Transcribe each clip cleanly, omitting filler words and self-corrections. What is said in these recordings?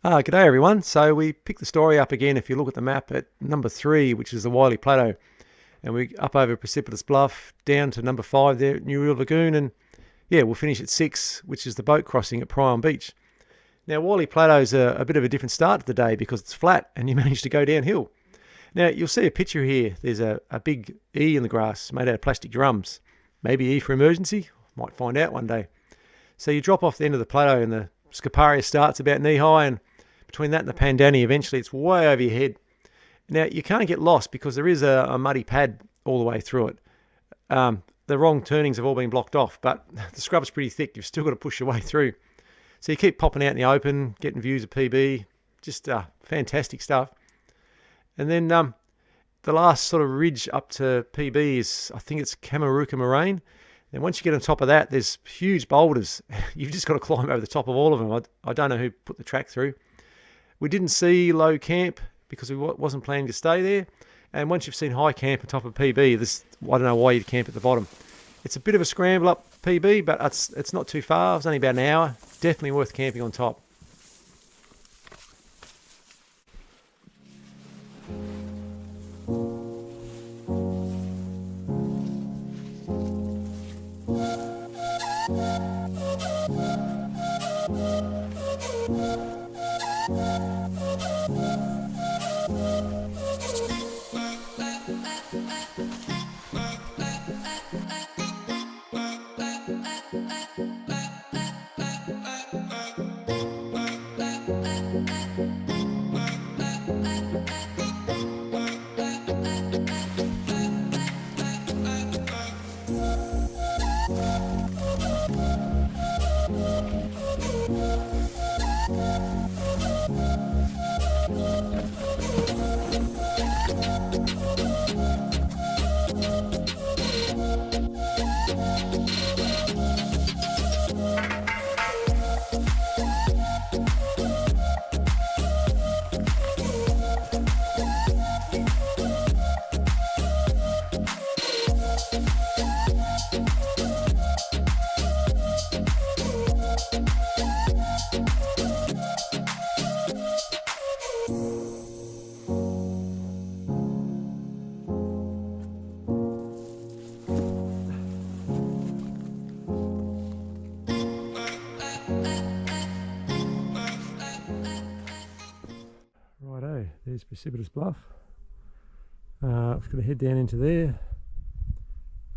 G'day everyone. So we picked the story up again, if you look at the map, at number 3, which is the Wylly Plateau. And we up over Precipitous Bluff, down to number 5 there at New River Lagoon, and yeah, we'll finish at 6, which is the boat crossing at Prion Beach. Now, Wylly Plato's a bit of a different start to the day because it's flat and you manage to go downhill. Now, you'll see a picture here. There's a big E in the grass made out of plastic drums. Maybe E for emergency? Might find out one day. So you drop off the end of the plateau and the scaparia starts about knee high, and between that and the Pandani, eventually it's way over your head. Now, you can't get lost because there is a muddy pad all the way through it. The wrong turnings have all been blocked off, but the scrub's pretty thick. You've still got to push your way through. So you keep popping out in the open, getting views of PB. Just fantastic stuff. And then the last sort of ridge up to PB is, I think it's Kamaruka Moraine. And once you get on top of that, there's huge boulders. You've just got to climb over the top of all of them. I don't know who put the track through. We didn't see low camp because we wasn't planning to stay there. And once you've seen high camp on top of PB, I don't know why you'd camp at the bottom. It's a bit of a scramble up PB, but it's not too far. It's only about an hour. Definitely worth camping on top. Righto, there's Precipitous Bluff. I'm just going to head down into there,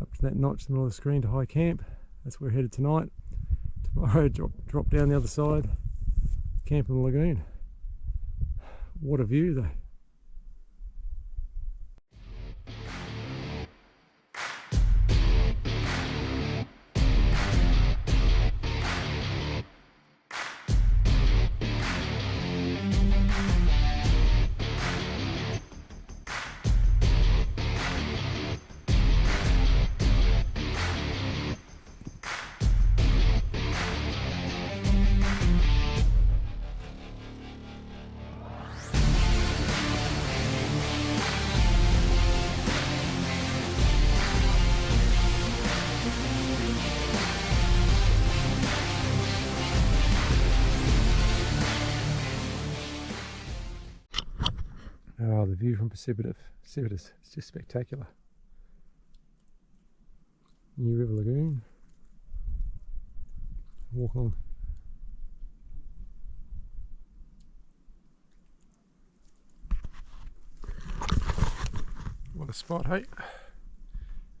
up to that notch in the middle of the screen to high camp. That's where we're headed tonight. Tomorrow, drop down the other side, camp in the lagoon. What a view though. Oh, the view from Precipitous, it's just spectacular. New River Lagoon. Walk on. What a spot, hey?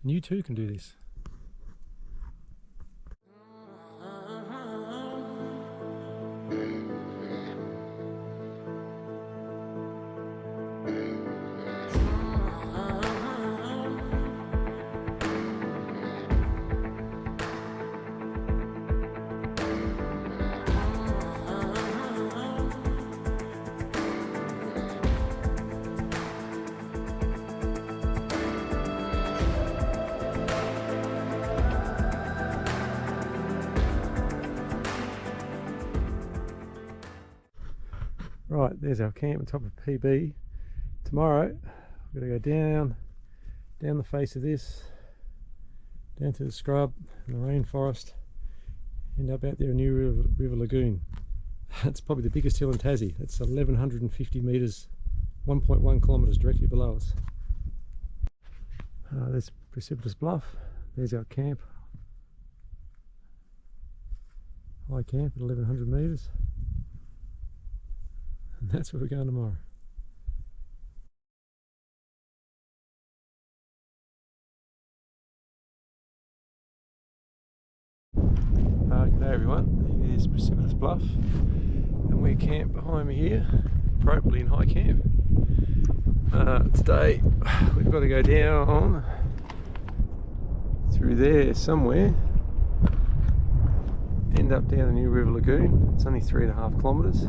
And you too can do this. Right, there's our camp on top of PB. Tomorrow, we're going to go down the face of this, down to the scrub and the rainforest, end up out there in New River Lagoon. It's probably the biggest hill in Tassie. It's 1150 metres, 1.1 kilometres directly below us. There's Precipitous Bluff. There's our camp. High camp at 1100 metres. And that's where we're going tomorrow. G'day everyone, here's Precipitous Bluff and we camp behind me here, appropriately in high camp. Today we've got to go down through there somewhere, end up down the New River Lagoon. It's only 3.5 kilometres,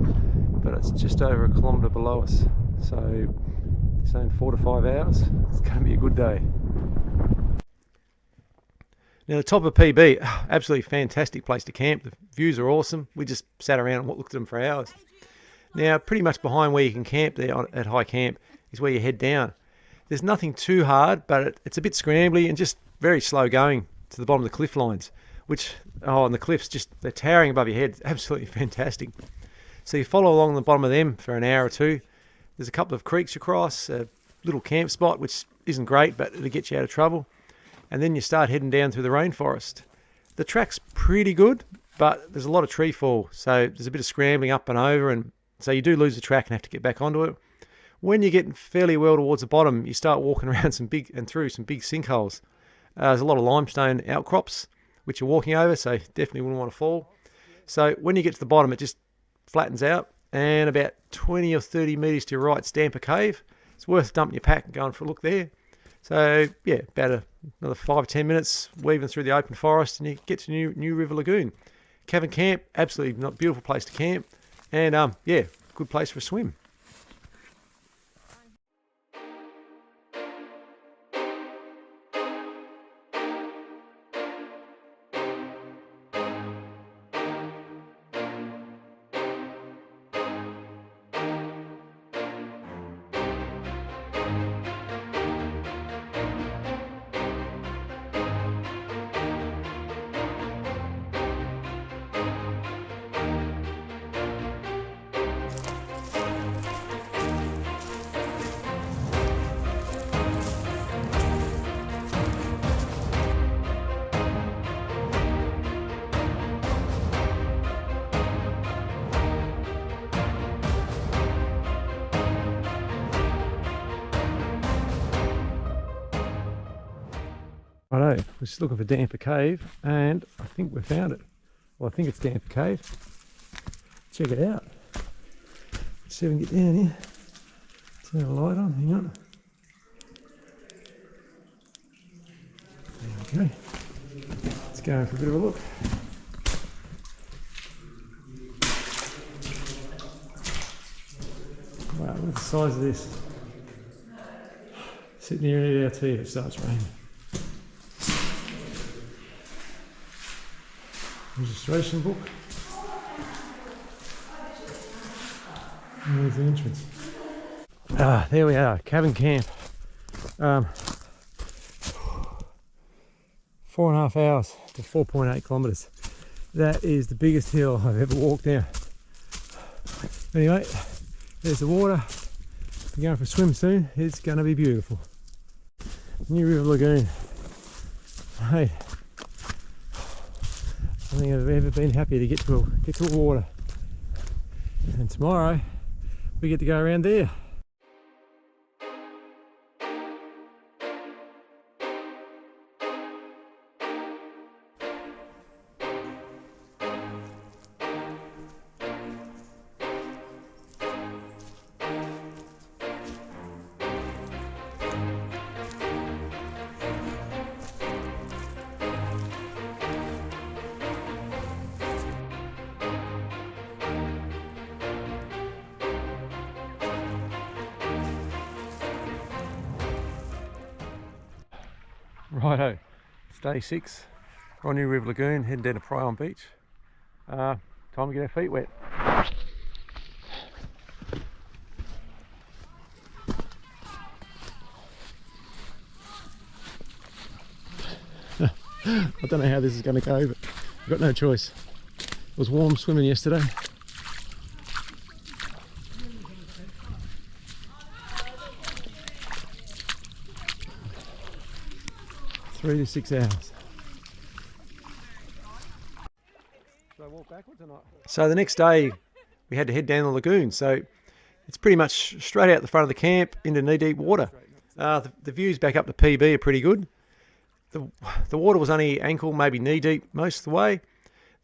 but it's just over a kilometre below us, so it's only 4 to 5 hours. It's going to be a good day. Now the top of PB, absolutely fantastic place to camp. The views are awesome. We just sat around and looked at them for hours. Now pretty much behind where you can camp there at high camp is where you head down. There's nothing too hard, but it's a bit scrambly and just very slow going to the bottom of the cliff lines, which, and the cliffs, just they're towering above your head. It's absolutely fantastic. So you follow along the bottom of them for an hour or two. There's a couple of creeks you cross, a little camp spot, which isn't great, but it'll get you out of trouble. And then you start heading down through the rainforest. The track's pretty good, but there's a lot of tree fall, so there's a bit of scrambling up and over, and so you do lose the track and have to get back onto it. When you're getting fairly well towards the bottom, you start walking around through some big sinkholes. There's a lot of limestone outcrops, which you're walking over, so definitely wouldn't want to fall. So when you get to the bottom, it just flattens out, and about 20 or 30 metres to your right, Stamper Cave. It's worth dumping your pack and going for a look there. So yeah, about another 5-10 minutes weaving through the open forest, and you get to New River Lagoon. Cabin camp, absolutely not beautiful place to camp, and yeah, good place for a swim. Righto, we're just looking for Damper Cave, and I think we found it. Well, I think it's Damper Cave. Check it out. Let's see if we can get down here. Turn the light on, hang on. There we go. Let's go for a bit of a look. Wow, look at the size of this. Sitting here and eat our tea if it starts raining. Registration book. And there's the entrance. There we are, cabin camp. 4.5 hours to 4.8 kilometres. That is the biggest hill I've ever walked down. Anyway, there's the water. We're going for a swim soon. It's going to be beautiful. New River Lagoon. Hey. I don't think I've ever been happier to get to water. And tomorrow we get to go around there. Righto, it's day 6. We're on New River Lagoon, heading down to Prion Beach. Time to get our feet wet. I don't know how this is going to go, but I've got no choice. It was warm swimming yesterday, 3 to 6 hours. Should I walk backwards or not? So the next day we had to head down the lagoon. So it's pretty much straight out the front of the camp into knee-deep water. The views back up to PB are pretty good. The water was only ankle, maybe knee-deep most of the way.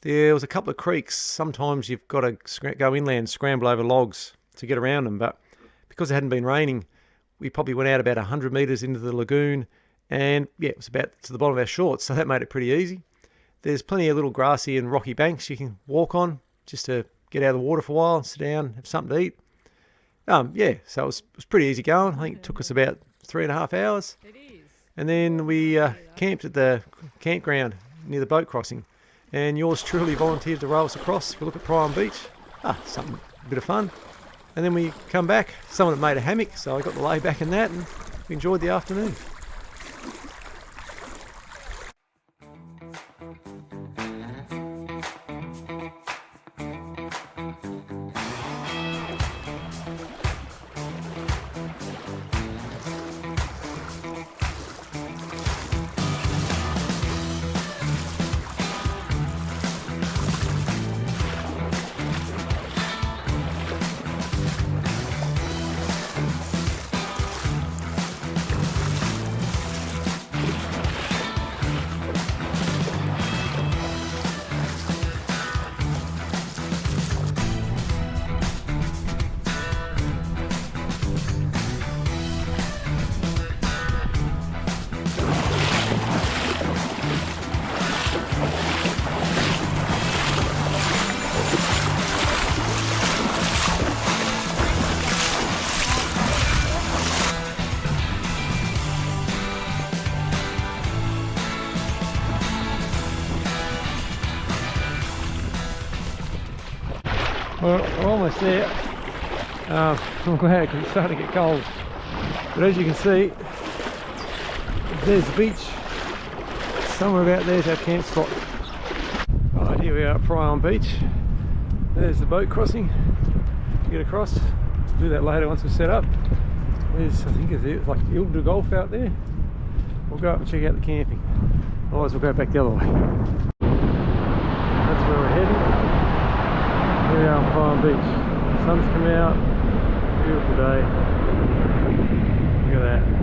There was a couple of creeks. Sometimes you've got to go inland, scramble over logs to get around them. But because it hadn't been raining, we probably went out about 100 metres into the lagoon. And yeah, it was about to the bottom of our shorts, so that made it pretty easy. There's plenty of little grassy and rocky banks you can walk on just to get out of the water for a while, sit down, have something to eat. Yeah, so it was pretty easy going. I think it took us about 3.5 hours. It is. And then we camped at the campground near the boat crossing. And yours truly volunteered to row us across. If we look at Prion Beach, a bit of fun. And then we come back. Someone had made a hammock, so I got to lay back in that, and we enjoyed the afternoon. We're almost there. I'm glad because it's starting to get cold. But as you can see, there's the beach. Somewhere about there's our camp spot. Right, here we are at Prion Beach. There's the boat crossing to get across. We'll do that later once we're set up. There's, I think it's like Ile de Golf out there. We'll go up and check out the camping. Otherwise we'll go back the other way. That's where we're heading. Here we are on Prion Beach. The sun's come out, beautiful day. Look at that.